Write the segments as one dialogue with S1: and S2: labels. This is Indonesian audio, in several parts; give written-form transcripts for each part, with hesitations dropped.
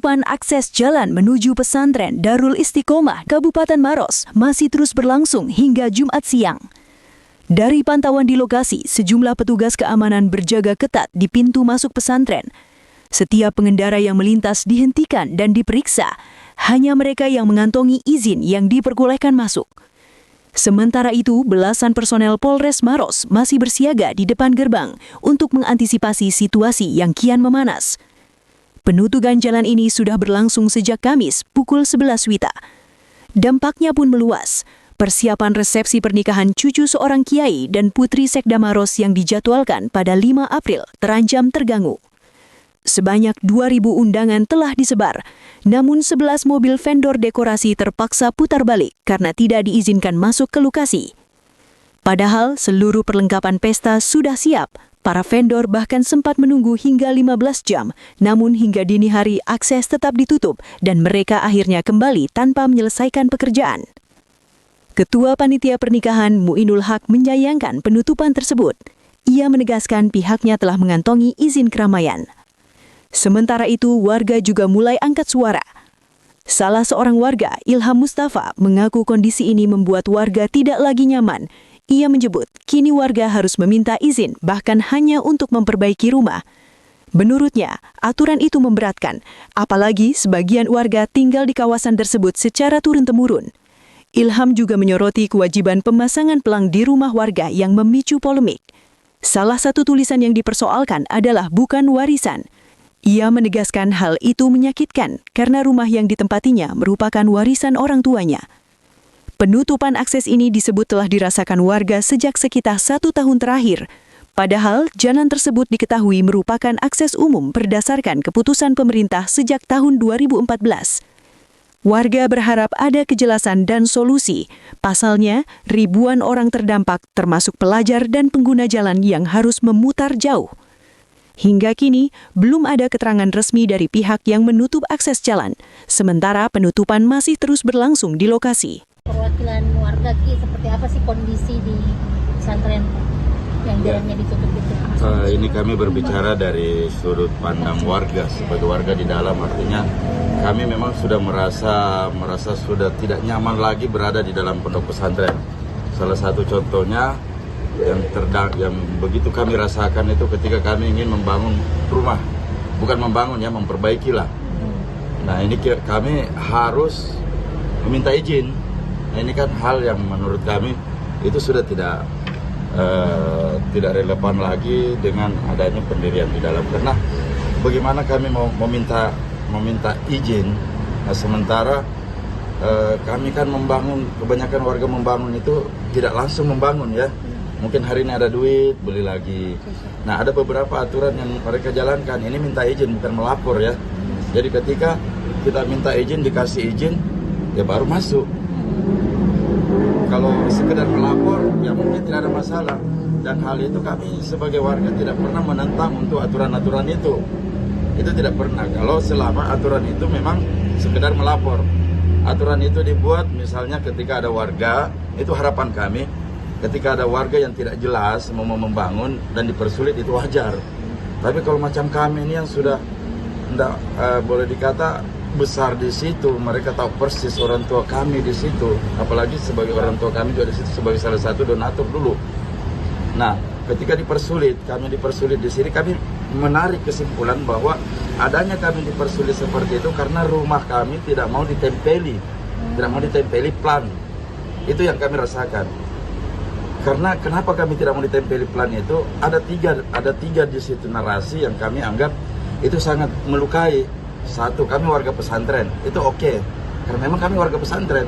S1: Penutupan akses jalan menuju pesantren Darul Istiqomah Kabupaten Maros masih terus berlangsung hingga Jumat siang. Dari pantauan di lokasi, sejumlah petugas keamanan berjaga ketat di pintu masuk pesantren. Setiap pengendara yang melintas dihentikan dan diperiksa, hanya mereka yang mengantongi izin yang diperbolehkan masuk. Sementara itu, belasan personel Polres Maros masih bersiaga di depan gerbang untuk mengantisipasi situasi yang kian memanas. Penutupan jalan ini sudah berlangsung sejak Kamis pukul 11 WITA. Dampaknya pun meluas. Persiapan resepsi pernikahan cucu seorang kiai dan putri Sekda Maros yang dijadwalkan pada 5 April terancam terganggu. Sebanyak 2.000 undangan telah disebar, namun 11 mobil vendor dekorasi terpaksa putar balik karena tidak diizinkan masuk ke lokasi. Padahal seluruh perlengkapan pesta sudah siap. Para vendor bahkan sempat menunggu hingga 15 jam, namun hingga dini hari akses tetap ditutup dan mereka akhirnya kembali tanpa menyelesaikan pekerjaan. Ketua Panitia Pernikahan Muinul Haq menyayangkan penutupan tersebut. Ia menegaskan pihaknya telah mengantongi izin keramaian. Sementara itu, warga juga mulai angkat suara. Salah seorang warga, Ilham Mustafa, mengaku kondisi ini membuat warga tidak lagi nyaman. Ia menyebut, kini warga harus meminta izin bahkan hanya untuk memperbaiki rumah. Menurutnya, aturan itu memberatkan, apalagi sebagian warga tinggal di kawasan tersebut secara turun-temurun. Ilham juga menyoroti kewajiban pemasangan pelang di rumah warga yang memicu polemik. Salah satu tulisan yang dipersoalkan adalah bukan warisan. Ia menegaskan hal itu menyakitkan karena rumah yang ditempatinya merupakan warisan orang tuanya. Penutupan akses ini disebut telah dirasakan warga sejak sekitar 1 tahun terakhir. Padahal, jalan tersebut diketahui merupakan akses umum berdasarkan keputusan pemerintah sejak tahun 2014. Warga berharap ada kejelasan dan solusi. Pasalnya, ribuan orang terdampak termasuk pelajar dan pengguna jalan yang harus memutar jauh. Hingga kini, belum ada keterangan resmi dari pihak yang menutup akses jalan. Sementara penutupan masih terus berlangsung di lokasi.
S2: Perwakilan warga Ki, seperti apa sih kondisi di pesantren yang jalannya ditutup itu?
S3: Ini kami berbicara dari sudut pandang warga, sebagai warga di dalam, artinya kami memang sudah merasa sudah tidak nyaman lagi berada di dalam pondok pesantren. Salah satu contohnya yang begitu kami rasakan itu ketika kami ingin membangun rumah, bukan membangun ya, memperbaiki lah. Nah ini kami harus meminta izin. Nah, ini kan hal yang menurut kami itu sudah tidak relevan lagi dengan adanya pendirian di dalam. Karena bagaimana kami mau meminta izin, nah, sementara kami kan membangun, kebanyakan warga membangun itu tidak langsung membangun ya. Mungkin hari ini ada duit, beli lagi. Nah ada beberapa aturan yang mereka jalankan, ini minta izin bukan melapor ya. Jadi ketika kita minta izin, dikasih izin, ya baru masuk. Kalau sekedar melapor, ya mungkin tidak ada masalah. Dan hal itu kami sebagai warga tidak pernah menentang untuk aturan-aturan itu. Itu tidak pernah. Kalau selama aturan itu memang sekedar melapor. Aturan itu dibuat misalnya ketika ada warga, itu harapan kami. Ketika ada warga yang tidak jelas mau membangun dan dipersulit, itu wajar. Tapi kalau macam kami ini yang sudah boleh dikata besar di situ, mereka tahu persis orang tua kami di situ, apalagi sebagai orang tua kami juga di situ sebagai salah satu donatur dulu. Nah, ketika kami dipersulit di sini, kami menarik kesimpulan bahwa adanya kami dipersulit seperti itu karena rumah kami tidak mau ditempeli plan. Itu yang kami rasakan. Karena kenapa kami tidak mau ditempeli plan itu? Ada tiga di situ narasi yang kami anggap itu sangat melukai. Satu, kami warga pesantren, itu oke. Karena memang kami warga pesantren.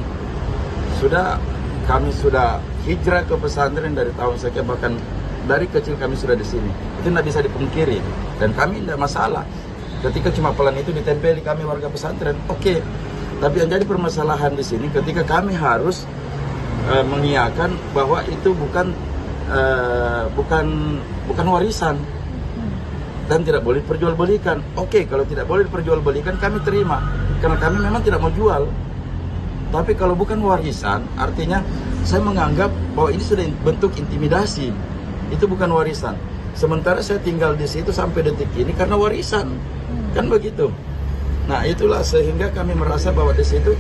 S3: Kami sudah hijrah ke pesantren dari tahun sekian, bahkan dari kecil kami sudah di sini. Itu tidak bisa dipungkiri. Dan kami tidak masalah. Ketika cuma pelan itu ditempeli kami warga pesantren, oke. Tapi yang jadi permasalahan di sini ketika kami harus mengiyakan bahwa itu bukan warisan. Dan tidak boleh diperjualbelikan. Oke, kalau tidak boleh diperjualbelikan kami terima, karena kami memang tidak mau jual. Tapi kalau bukan warisan, artinya saya menganggap bahwa ini sudah bentuk intimidasi. Itu bukan warisan. Sementara saya tinggal di situ sampai detik ini karena warisan. Kan begitu. Nah itulah sehingga kami merasa bahwa di situ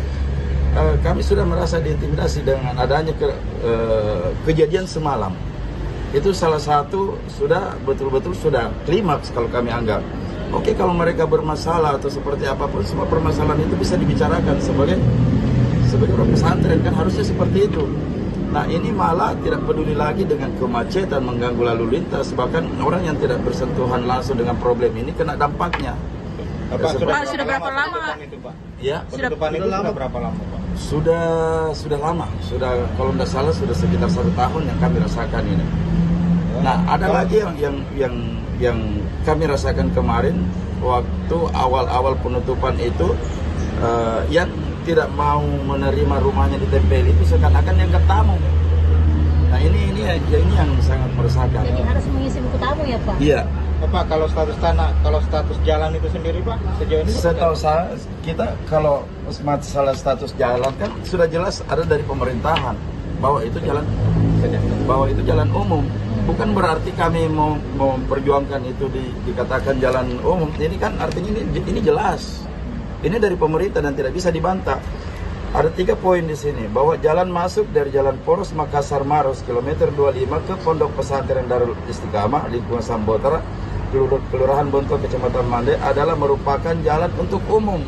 S3: kami sudah merasa diintimidasi dengan adanya kejadian semalam. Itu salah satu sudah betul-betul sudah klimaks kalau kami anggap. Oke, kalau mereka bermasalah atau seperti apapun, semua permasalahan itu bisa dibicarakan sebagai orang pesantren, kan harusnya seperti itu. Nah ini malah tidak peduli lagi dengan kemacetan, mengganggu lalu lintas, bahkan orang yang tidak bersentuhan langsung dengan problem ini kena dampaknya.
S4: Pak, sudah berapa lama itu, Pak?
S3: Ya,
S4: Penutupan itu sudah berapa lama, Pak?
S3: Sudah lama, sudah kalau tidak salah sudah sekitar 1 tahun yang kami rasakan ini. Nah ada lagi yang kami rasakan kemarin waktu awal-awal penutupan itu, yang tidak mau menerima rumahnya ditempel itu seakan-akan dianggap tamu. Nah ini yang sangat meresahkan.
S2: Jadi harus mengisi buku tamu ya Pak?
S3: Iya.
S4: Pak, kalau status tanah, kalau status jalan itu sendiri Pak, sejauh ini?
S3: Setahu saya, kita kalau masalah status jalan kan sudah jelas ada dari pemerintahan bahwa itu jalan umum. Bukan berarti kami mau memperjuangkan itu dikatakan jalan umum. Ini kan artinya ini jelas. Ini dari pemerintah dan tidak bisa dibantah. Ada 3 poin di sini bahwa jalan masuk dari Jalan Poros Makassar Maros kilometer 25 ke Pondok Pesantren Darul Istiqamah lingkungan Sambotara, Kelurahan Bonto, Kecamatan Mande adalah merupakan jalan untuk umum.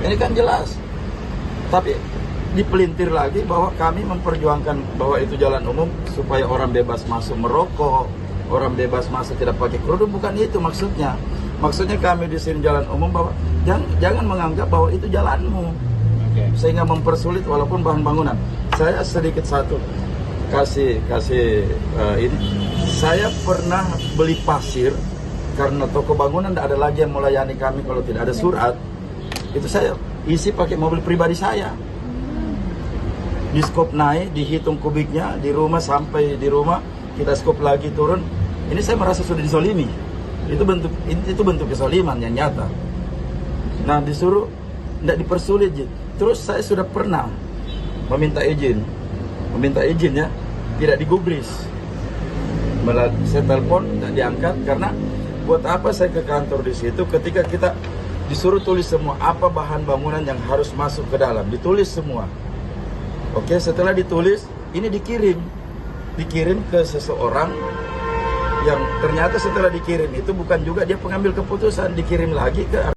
S3: Ini kan jelas. Tapi dipelintir lagi bahwa kami memperjuangkan bahwa itu jalan umum supaya orang bebas masuk merokok, orang bebas masuk tidak pakai kerudung. Bukan itu maksudnya. Maksudnya kami di sini jalan umum bahwa jangan menganggap bahwa itu jalanmu, sehingga mempersulit walaupun bahan bangunan. Saya sedikit satu kasih ini. Saya pernah beli pasir karena toko bangunan tidak ada lagi yang melayani kami kalau tidak ada surat. Itu saya isi pakai mobil pribadi saya. Di skop naik, dihitung kubiknya di rumah, sampai di rumah kita skop lagi turun. Ini saya merasa sudah dizolimi. Itu bentuk kezaliman yang nyata. Nah disuruh tidak dipersulit. Terus saya sudah pernah meminta izin ya, tidak digubris. Saya telepon tidak diangkat karena buat apa saya ke kantor di situ ketika kita disuruh tulis semua apa bahan bangunan yang harus masuk ke dalam, ditulis semua. Oke, setelah ditulis ini dikirim ke seseorang yang ternyata setelah dikirim itu bukan juga dia pengambil keputusan, dikirim lagi ke